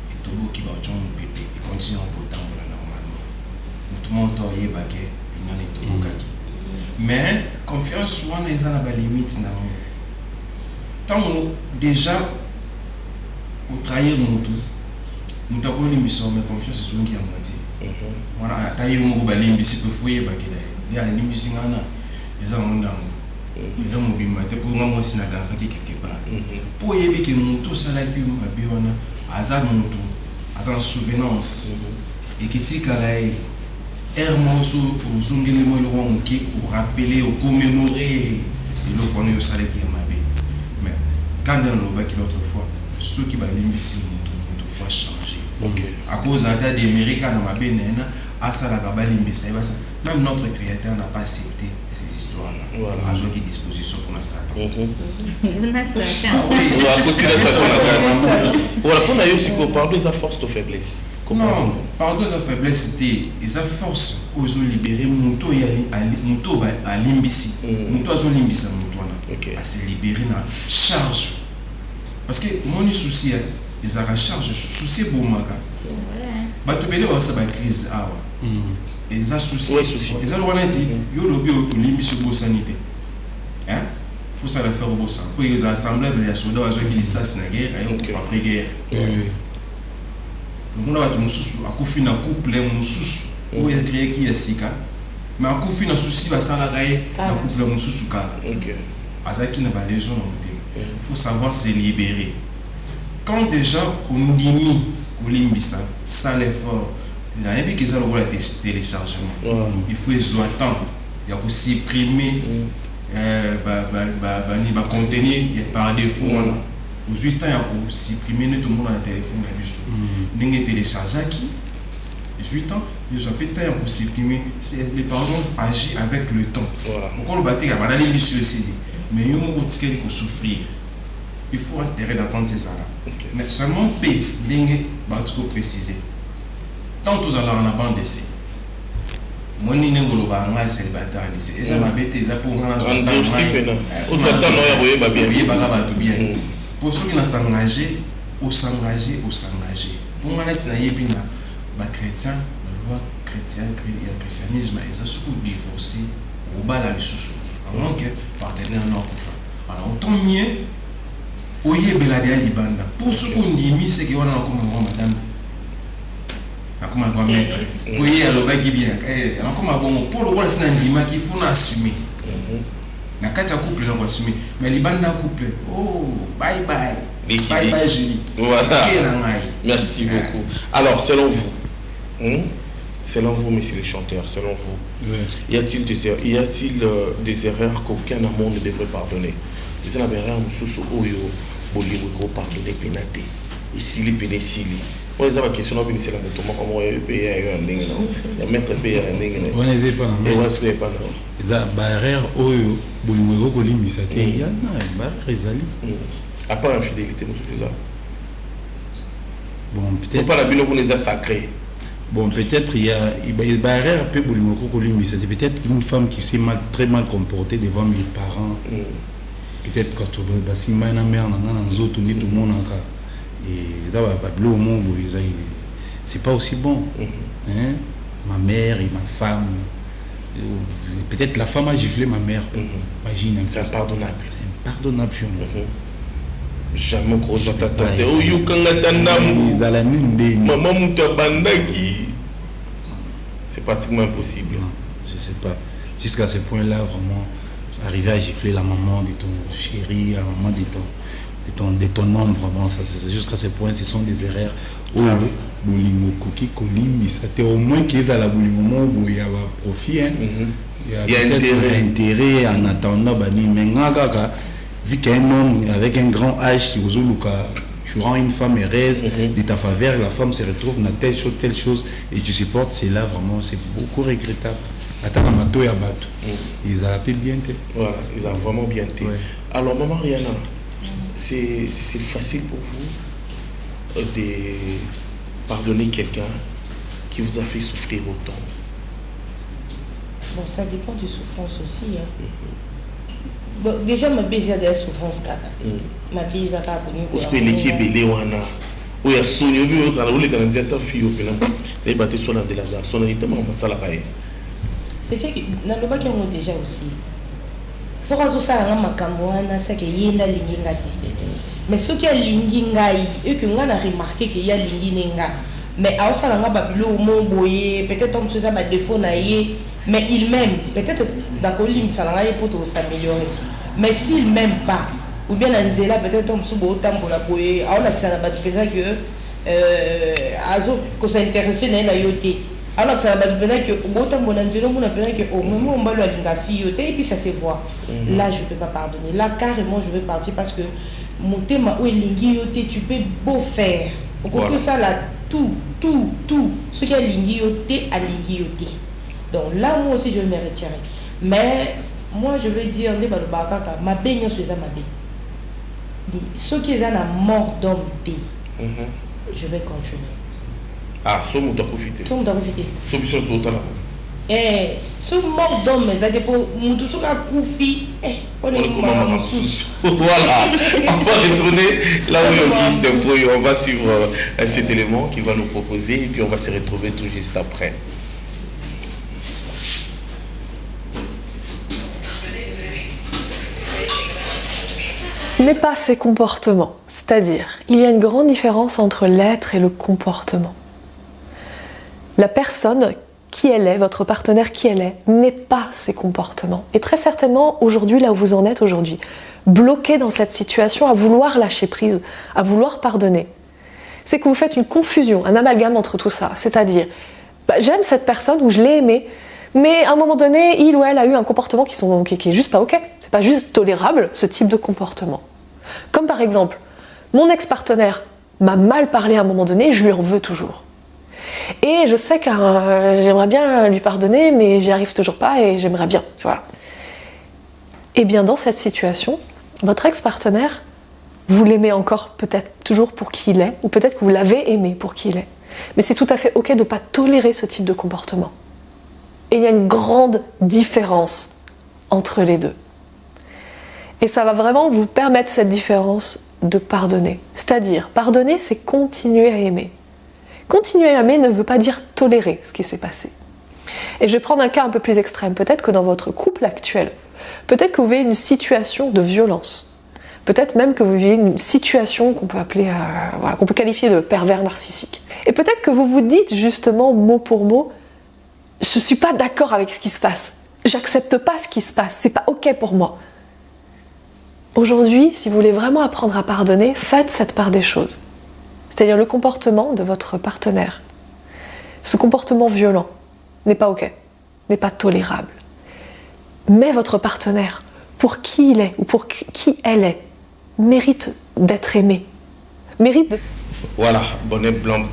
Et toboki bakochon bébé. Et continue en potant. Mais confiance souvent les gens à la limite tant déjà au trahir nous avons une mission mais confiance c'est souvent qui a moitié voilà tailler mon ba limbi peut fouiller ba kida ya limbi singana les gens ont les gens mobile mais pour moi aussi na gafa quelque part pour y que nous tout ça la bi ma bi wana azar mon tout azar souvenance et que tu as hermoso au zongeli mo lo qui pour rappeler ou commémorer et le connaît au salaire qui est mabé mais quand on le voit qui l'autre fois ceux qui va l'imbécile une fois changer à cause d'un des américains dans mabé nena à ça la gaba l'imbécile même notre créateur n'a pas accepté ces histoires là voilà à jouer des dispositions pour la salle on a ça on va continuer ça voilà qu'on a eu aussi pour parler de sa force de faiblesse. Non, pardon, sa faiblesse, c'était sa force aux ont libéré Mouto à Limbisi. Mouto a Limbisi à se libérer dans la charge. Parce que mon souci, ils ont la charge, souci pour moi. Bah, tu peux dire que c'est une crise. Et ils ont souci. Ils ont dit, yo lobby au Limbisi pour sanité. Hein? Il faut ça le faire au Bossan. Pour les assemblées, les soldats, ils ont assassinent la guerre, ils ont fait guerre. Le monde a couple où il a créé qui est sika mais a couple na souci va sans la gaille la couple mususu kala azaki na ba légion il faut savoir se libérer quand déjà on dimi limbisa sans l'effort il y a un peu qui ça le téléchargement il faut attendre il y a pour supprimer ba contenu par défaut aux 8 ans, il y a pour supprimer tout le monde dans le téléphone. Il y a téléchargé qui 8 ans, ils ont peut-être pour supprimer. Les parents agissent avec le temps. Pourquoi le bâtiment a des missions aussi. Mais il y a un petit qui souffrir. Il faut intérêt d'attendre ces années. Mais seulement P, il faut préciser. Tant que nous allons en avant d'essai. Moi, je suis célibataire. Et ça m'a bêté. Ça pour moi, pour ceux qui s'engagent, au s'engager. Pour moi, les chrétiens, la loi chrétienne, le christianisme, ils ont surtout divorcé au bas de la sous. Alors que partenaire non pour alors autant mieux, au yébeladia libanda. Pour ceux qui ont dit, c'est qu'on a comme madame. Comme un maître. Pour y aller au gars qui vient. Alors comme pour le rôle, c'est un dimanche qu'il faut assumer. Na kati ya couple na assumer mais libanda couple oh bye bye Julie voilà merci beaucoup alors selon vous messieurs les chanteurs selon vous y a-t-il des erreurs qu'aucun amour ne devrait pardonner c'est la erreur mususu oyo bolingo ko pardonner penate et si les pénécili on les a la question on c'est la moto comment payer un ndenge non ya mettre payer un ndenge on les pas et on se pas non za barrière oyo bolingo ko limbisa te ya na barrière ezali à part infidélité monsieur ça bon peut-être pas la bino qu'on les a sacrés bon peut-être il y a barrière peu bolingo ko limbisa te peut-être une femme qui s'est très mal comportée devant mes parents peut-être quand tu vas simba na mère na nzoto ni tout le monde encore et ça va pas bleu au monde c'est pas aussi bon hein ma mère et ma femme peut-être la femme a giflé ma mère imagine c'est impardonnable chez moi jamais qu'on s'attend oh you kanga tandamu maman mutabandaki c'est pratiquement impossible je sais pas jusqu'à ce point là vraiment arriver à gifler la maman de ton chéri la maman de ton homme vraiment ça c'est jusqu'à ce point ce sont des erreurs oh bolingo koki kolimbi ça te au moins qu'ils a la bolingo mo il y a profit hein il y a intérêt en attendant bani menga kaka vu qu'un homme avec un grand âge qui ozuluka tu rends une femme heureuse de ta faveur la femme se retrouve dans telle chose et tu supportes c'est là vraiment c'est beaucoup regrettable attends à mato ya bato ils a fait bien té voilà ils ont vraiment bien té alors maman Rihanna c'est facile pour vous de pardonner quelqu'un qui vous a fait souffrir autant? Bon, ça dépend de souffrance aussi. Hein. Bon, déjà, ma bise a des souffrances. Ma bise a pas connu. Parce que l'équipe est belé wana. Oui, à son niveau, ça a voulu que les ta fille au pénal. Les bâtis sont dans de la gare. Son état m'a passé la caille. C'est ce que dans le bac on déjà aussi. Faut que ça ait un makamouana, c'est que y a l'inginga. Mais ce qui est l'inginga, et que on a remarqué qu'il y a l'inginga. Mais à ça on a babilo mon boyer, peut-être on se fait des défauts naïe, mais il m'aime. Peut-être d'accord lim ça n'a rien pour s'améliorer. Mais s'il m'aime pas, ou bien Anzela peut-être on se beau temps pour la boyer, on a que ça n'a pas de que qu'on s'intéresse à yoté. Alors que ça va devenir que et puis ça se voit. Là, je ne peux pas pardonner. Là, carrément, je vais partir parce que mon thème est tu peux beau faire. Que ça, là, tout. Ce qui est l'ingioté à l'ingioté. Donc là, moi aussi, je vais me retirer. Mais moi, je vais dire, ma baigne sur ma baigne. Ce qui est la mort d'homme, je vais continuer. Ah, ce mot doit profiter. Ce mot doit profiter. Solution sur le talent. Ce mort d'homme, ça dépend. Voilà, on va retourner là où Auguste on va suivre cet élément qu'il va nous proposer et puis on va se retrouver tout juste après. Mais pas ses comportements. C'est-à-dire, il y a une grande différence entre l'être et le comportement. La personne, qui elle est, votre partenaire qui elle est, n'est pas ses comportements. Et très certainement, aujourd'hui, là où vous en êtes aujourd'hui, bloqué dans cette situation, à vouloir lâcher prise, à vouloir pardonner, c'est que vous faites une confusion, un amalgame entre tout ça. C'est-à-dire, j'aime cette personne ou je l'ai aimée, mais à un moment donné, il ou elle a eu un comportement qui est juste pas ok. C'est pas juste tolérable, ce type de comportement. Comme par exemple, mon ex-partenaire m'a mal parlé à un moment donné, je lui en veux toujours. Et je sais que j'aimerais bien lui pardonner, mais j'y arrive toujours pas et j'aimerais bien, tu vois. Et bien dans cette situation, votre ex-partenaire, vous l'aimez encore peut-être toujours pour qui il est, ou peut-être que vous l'avez aimé pour qui il est. Mais c'est tout à fait ok de ne pas tolérer ce type de comportement. Et il y a une grande différence entre les deux. Et ça va vraiment vous permettre cette différence de pardonner. C'est-à-dire, pardonner, c'est continuer à aimer. Continuer à aimer ne veut pas dire tolérer ce qui s'est passé. Et je vais prendre un cas un peu plus extrême. Peut-être que dans votre couple actuel, peut-être que vous vivez une situation de violence. Peut-être même que vous vivez une situation qu'on peut appeler, qu'on peut qualifier de pervers narcissique. Et peut-être que vous vous dites justement mot pour mot, je ne suis pas d'accord avec ce qui se passe. J'accepte pas ce qui se passe. C'est pas ok pour moi. Aujourd'hui, si vous voulez vraiment apprendre à pardonner, faites cette part des choses. C'est-à-dire le comportement de votre partenaire. Ce comportement violent n'est pas ok, n'est pas tolérable. Mais votre partenaire, pour qui il est ou pour qui elle est, mérite d'être aimé. Mérite de... Voilà, bonnet blanc.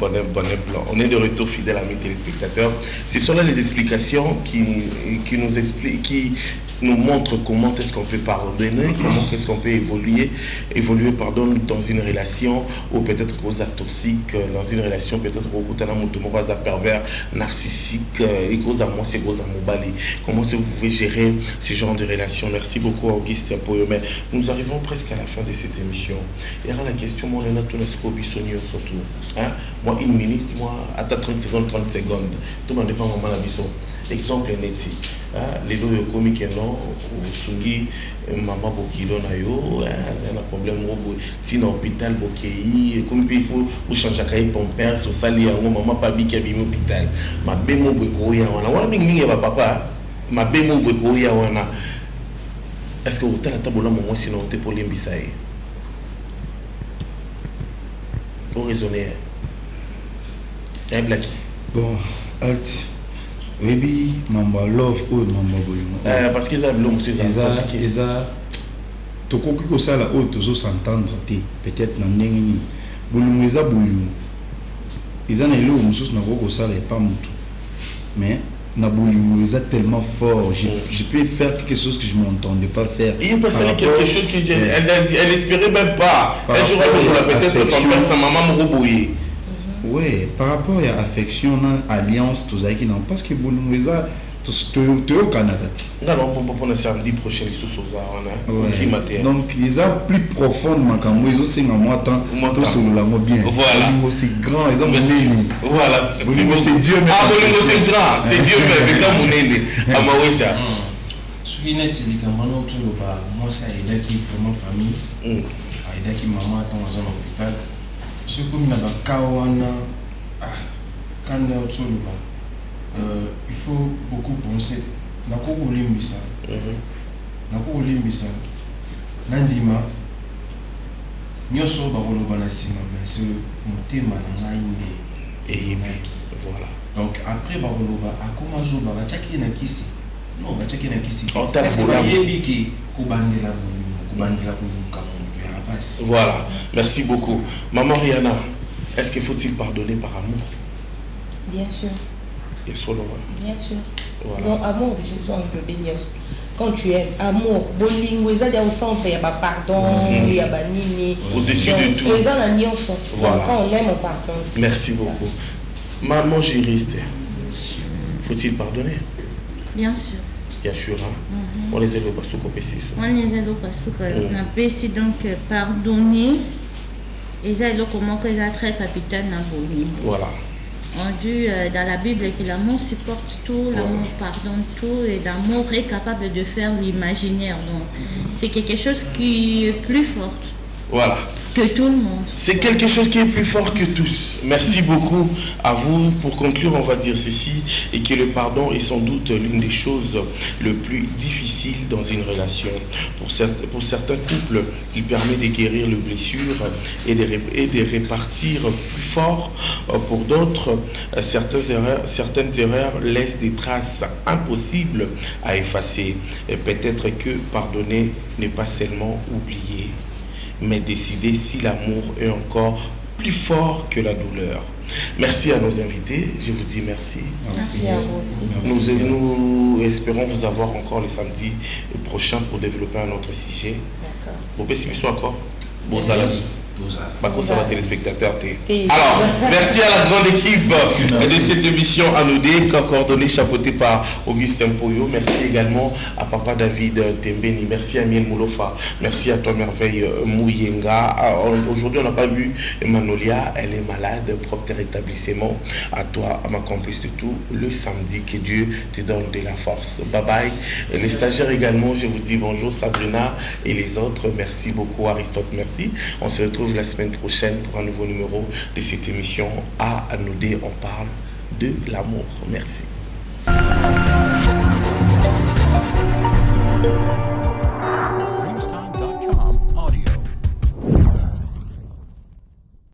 On est de retour, fidèles amis téléspectateurs. Ce sont là les explications qui nous expliquent, qui nous montrent comment est-ce qu'on peut pardonner, comment est-ce qu'on peut évoluer dans une relation ou peut-être cause toxique, dans une relation peut-être au pervers narcissique et cause à moi c'est cause à Mobali. Comment est-ce que vous pouvez gérer ce genre de relation? Merci beaucoup Auguste Poyomé. Nous arrivons presque à la fin de cette émission. Il y aura la question, moi on a tout surtout. Hein? Moi, une minute, moi, à 30 secondes. Tout le monde dépend vraiment la vision. Exemple, Netsi. Les deux comiques, non, ou Sungi, maman Bokilo, nayo, c'est un problème, si dans l'hôpital, Bokei, comme il faut, ou changer à ton père, sur ça, maman, pas bien qu'il y a un hôpital. Ma bémo Bokoya, on a mis papa, ma bémo Bokoya, est-ce que vous avez la table là, moi, sinon, vous êtes pour l'imbisaï? Pour raisonner. Un black. Bon, alt. Maybe number love ou number boyungo. Parce qu'ils ont l'homme, ils ont. Toko kiko sala o tozo s'entendre té. Peut-être nan nengeni. Boulungo eza boulungo. Ils ont élo musus na koko sala et pas mutu. Mais na boulungo eza tellement fort. Je peux faire quelque chose que je m'entendais pas faire. Il peut faire quelque chose qu'elle espérait même pas. Un jour peut-être ton père sa maman me rebouiller. Oui, par rapport à l'affection, l'alliance, tout ça, parce que Boulouza, tu es au Canada. Non, pour le samedi prochain, ils sont sur donc, ils ont plus profond, ils ont 5 mois, tout sur le bien. Voilà. C'est grand, ils ont mon voilà. C'est Dieu même. Ah, c'est grand, c'est Dieu même, ils ont mon aîné. À Maouécha. Ce qui est, c'est que moi, ça a aidé qui vraiment famille, a aidé qui maman attend dans un hôpital. Ce que nous avons quand il faut beaucoup penser. Nandima nyonso bakoloba na nsima mais c'est motema na ngai nde eyebaki. Voilà. Donc après bakoloba akoma zoba batiaki na kisi. Non, batiaki na kisi. Est-ce que bayebi ki kobandela bolimo, kobandela koluka mundu ya basi. Voilà. Merci beaucoup. Maman Rihanna, est-ce qu'il faut-il pardonner par amour? Bien sûr. Et solo. Bien sûr. Voilà. Donc, amour de Jésus, on peut bénir. Quand tu aimes, amour, bolingo, il y a au centre, il y a pardon, il y a nini. Au-dessus de tout. Voilà. Quand on aime, on pardonne. Merci beaucoup. Maman juriste, faut-il pardonner? Bien sûr. Bien sûr, hein? On les aide au Basuko Pessi. On les aide au Basuko. On a Pessi donc pardonner. Et ça, comment que la très capitaine n'a pas. Voilà. On dit dans la Bible que l'amour supporte tout, l'amour pardonne tout et l'amour est capable de faire l'imaginaire. Donc, c'est quelque chose qui est plus fort voilà. que tout le monde. C'est quelque chose qui est plus fort que tous. Merci beaucoup à vous. Pour conclure, on va dire ceci, et que le pardon est sans doute l'une des choses les plus difficiles dans une relation. Pour certains couples, il permet de guérir les blessures et de répartir plus fort. Pour d'autres, certaines erreurs laissent des traces impossibles à effacer. Et peut-être que pardonner n'est pas seulement oublier, mais décider si l'amour est encore plus fort que la douleur. Merci à nos invités, je vous dis merci. Merci à vous aussi. Nous espérons vous avoir encore le samedi prochain pour développer un autre sujet. D'accord. Vous pouvez suivre encore. Bon, ça va téléspectateurs. Alors, merci à la grande équipe de cette émission Anoudé, coordonnée, chapeautée par Augustin Poyo. Merci également à Papa David Tembeni. Merci à Miel Moulofa. Merci à toi, Merveille Mouyenga. Aujourd'hui, on n'a pas vu Manolia. Elle est malade. Propre rétablissement. À toi, à ma complice de tout. Le samedi, que Dieu te donne de la force. Bye bye. Les stagiaires également, je vous dis bonjour, Sabrina et les autres. Merci beaucoup, Aristote. Merci. On se retrouve la semaine prochaine pour un nouveau numéro de cette émission à Anoudé. On parle de l'amour. Merci.